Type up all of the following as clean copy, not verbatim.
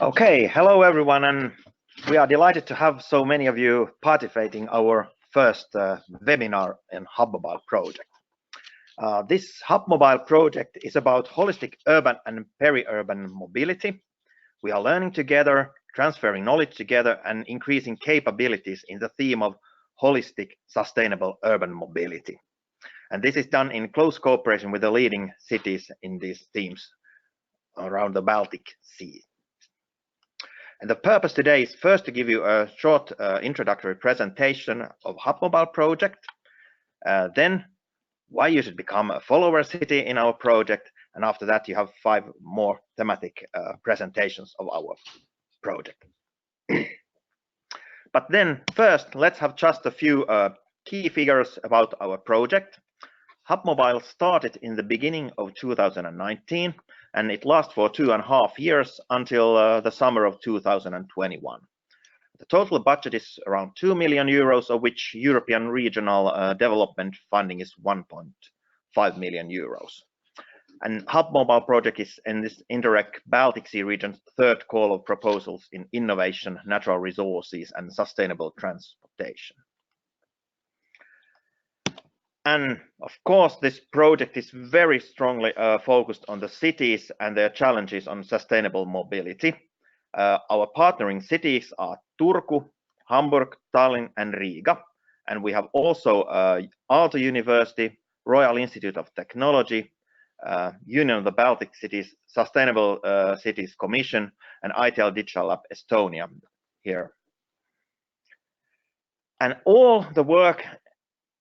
Okay, hello everyone, and we are delighted to have so many of you participating our first webinar in HUPMOBILE project. This HUPMOBILE project is about holistic urban and peri-urban mobility. We are learning together, transferring knowledge together, and increasing capabilities in the theme of holistic, sustainable urban mobility. And this is done in close cooperation with the leading cities in these themes around the Baltic Sea. And the purpose today is first to give you a short introductory presentation of HUPMOBILE project, then why you should become a follower city in our project, and after that you have 5 more thematic presentations of our project. But then first, let's have just a few key figures about our project. HUPMOBILE started in the beginning of 2019, and it lasts for 2.5 years until the summer of 2021. The total budget is around 2 million euros, of which European regional development funding is 1.5 million euros. And HUPMOBILE project is in this Interreg Baltic Sea region's third call of proposals in innovation, natural resources, and sustainable transportation. And of course, this project is very strongly focused on the cities and their challenges on sustainable mobility. Our partnering cities are Turku, Hamburg, Tallinn, and Riga. And we have also Aalto University, Royal Institute of Technology, Union of the Baltic Cities, Sustainable Cities Commission, and ITL Digital Lab Estonia here. And all the work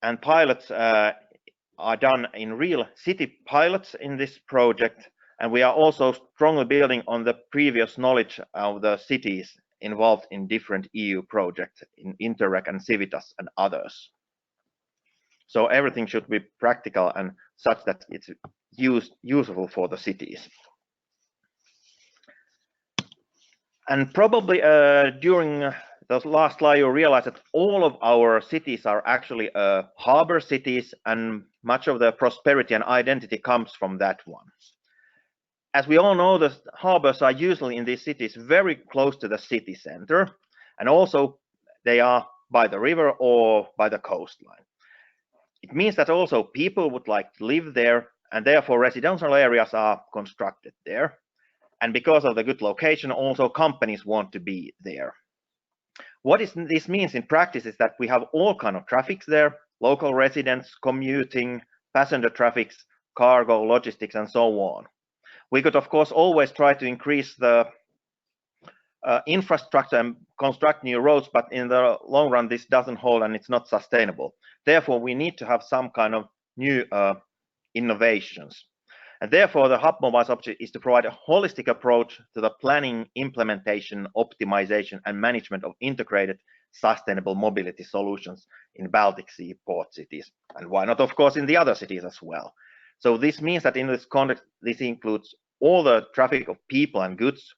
and pilots are done in real city pilots in this project, and we are also strongly building on the previous knowledge of the cities involved in different EU projects in Interreg and Civitas and others. So everything should be practical and such that it's useful for the cities. And probably during the last slide, you realize that all of our cities are actually harbor cities, and much of the prosperity and identity comes from that one. As we all know, the harbors are usually in these cities very close to the city center, and also they are by the river or by the coastline. It means that also people would like to live there, and therefore residential areas are constructed there. And because of the good location, also companies want to be there. What this means in practice is that we have all kind of traffics there, local residents, commuting, passenger traffics, cargo, logistics, and so on. We could, of course, always try to increase the infrastructure and construct new roads, but in the long run, this doesn't hold and it's not sustainable. Therefore, we need to have some kind of new innovations. And therefore, the HUPMOBILE's objective is to provide a holistic approach to the planning, implementation, optimization, and management of integrated sustainable mobility solutions in Baltic Sea port cities. And why not, of course, in the other cities as well. So this means that in this context, this includes all the traffic of people and goods.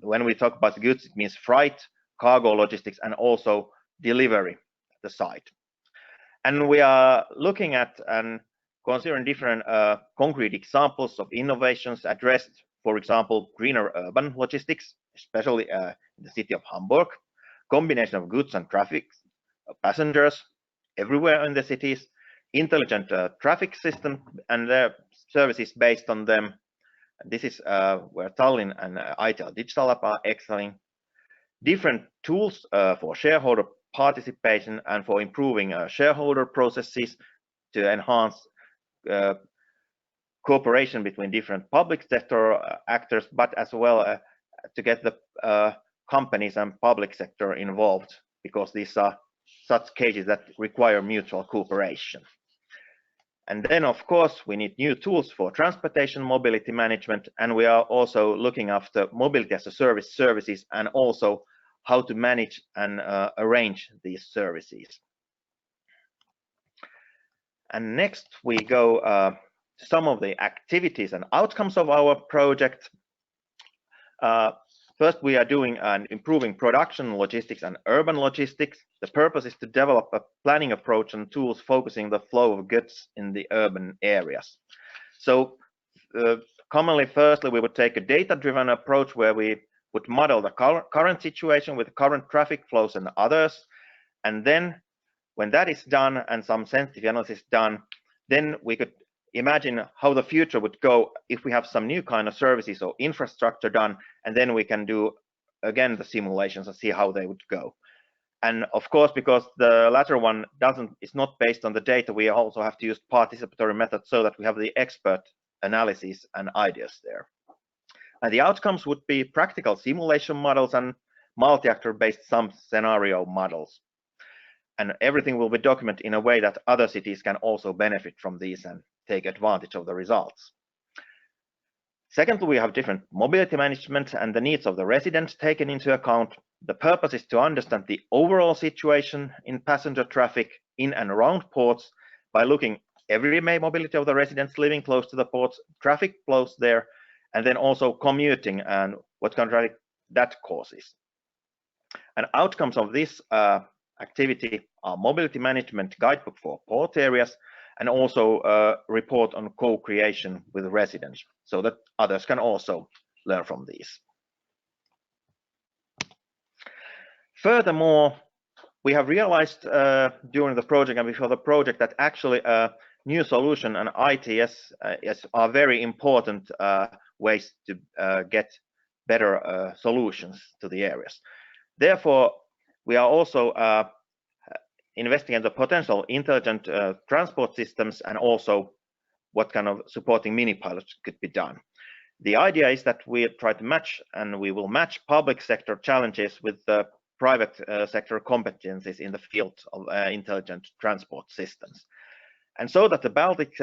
When we talk about goods, it means freight, cargo, logistics, and also delivery at the site. And we are looking at and considering different concrete examples of innovations addressed, for example, greener urban logistics, especially in the city of Hamburg, combination of goods and traffic, passengers everywhere in the cities, intelligent traffic system and their services based on them. This is where Tallinn and ITL Digital Lab are excelling. Different tools for shareholder participation and for improving shareholder processes to enhance cooperation between different public sector actors, but as well to get the companies and public sector involved, because these are such cases that require mutual cooperation. And then, of course, we need new tools for transportation mobility management, and we are also looking after mobility as a service services and also how to manage and arrange these services. And next we go to some of the activities and outcomes of our project. First, we are doing an improving production, logistics, and urban logistics. The purpose is to develop a planning approach and tools focusing the flow of goods in the urban areas. So commonly, firstly, we would take a data-driven approach where we would model the current situation with current traffic flows and others. And then when that is done and some sensitivity analysis done, then we could imagine how the future would go if we have some new kind of services or infrastructure done, and then we can do again the simulations and see how they would go. And of course, because the latter one is not based on the data, we also have to use participatory methods so that we have the expert analysis and ideas there. And the outcomes would be practical simulation models and multi-actor based some scenario models. And everything will be documented in a way that other cities can also benefit from these and take advantage of the results. Secondly, we have different mobility management and the needs of the residents taken into account. The purpose is to understand the overall situation in passenger traffic in and around ports by looking everyday mobility of the residents living close to the ports, traffic flows there, and then also commuting and what kind of traffic that causes. And outcomes of this activity are mobility management guidebook for port areas and also a report on co-creation with residents so that others can also learn from these. Furthermore, we have realized during the project and before the project that actually a new solution and ITS are very important ways to get better solutions to the areas. Therefore, we are also investing in the potential intelligent transport systems and also what kind of supporting mini pilots could be done. The idea is that we try to match and we will match public sector challenges with the private sector competencies in the field of intelligent transport systems. And so that the Baltic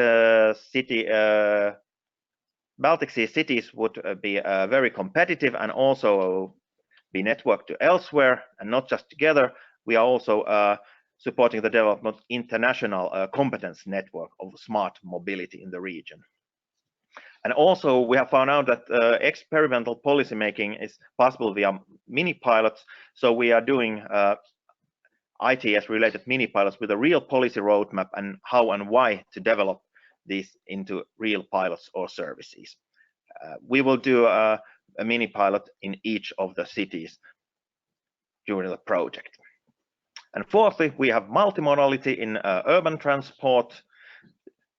Sea cities would be very competitive and also be networked to elsewhere and not just together, we are also supporting the development of international competence network of smart mobility in the region. And also we have found out that experimental policy making is possible via mini pilots. So we are doing ITS related mini pilots with a real policy roadmap and how and why to develop these into real pilots or services. We will do a mini pilot in each of the cities during the project. And fourthly, we have multimodality in urban transport.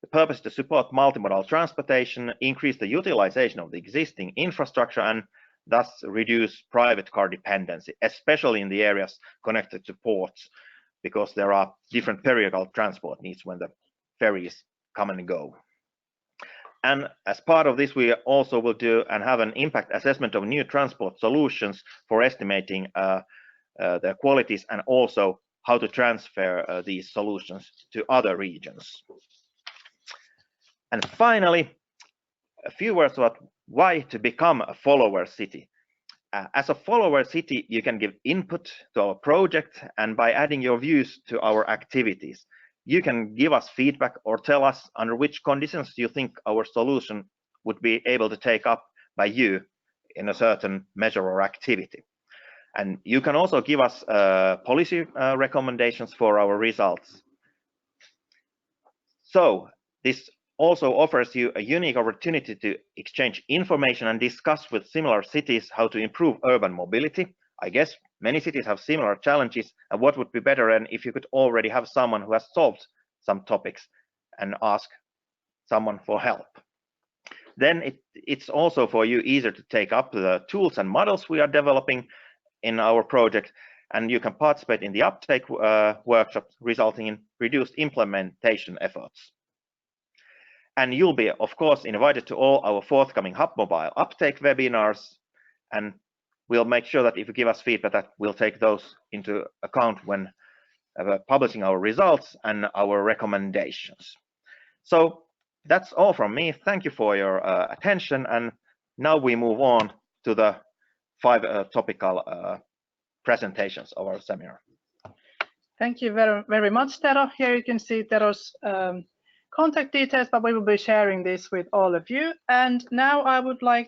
The purpose is to support multimodal transportation, increase the utilization of the existing infrastructure, and thus reduce private car dependency, especially in the areas connected to ports, because there are different periodical transport needs when the ferries come and go. And as part of this, we also will do and have an impact assessment of new transport solutions for estimating their qualities and also how to transfer these solutions to other regions. And finally, a few words about why to become a follower city. As a follower city, you can give input to our project, and by adding your views to our activities, you can give us feedback or tell us under which conditions you think our solution would be able to take up by you in a certain measure or activity. And you can also give us policy recommendations for our results. So this also offers you a unique opportunity to exchange information and discuss with similar cities how to improve urban mobility. I guess many cities have similar challenges, and what would be better than if you could already have someone who has solved some topics and ask someone for help. Then it's also for you easier to take up the tools and models we are developing in our project, and you can participate in the uptake workshops, resulting in reduced implementation efforts. And you'll be, of course, invited to all our forthcoming HUPMOBILE uptake webinars, and we'll make sure that if you give us feedback, that we'll take those into account when publishing our results and our recommendations. So that's all from me. Thank you for your attention, and now we move on to the 5 topical presentations of our seminar. Thank you very, very much, Tero. Here you can see Tero's contact details, but we will be sharing this with all of you. And now I would like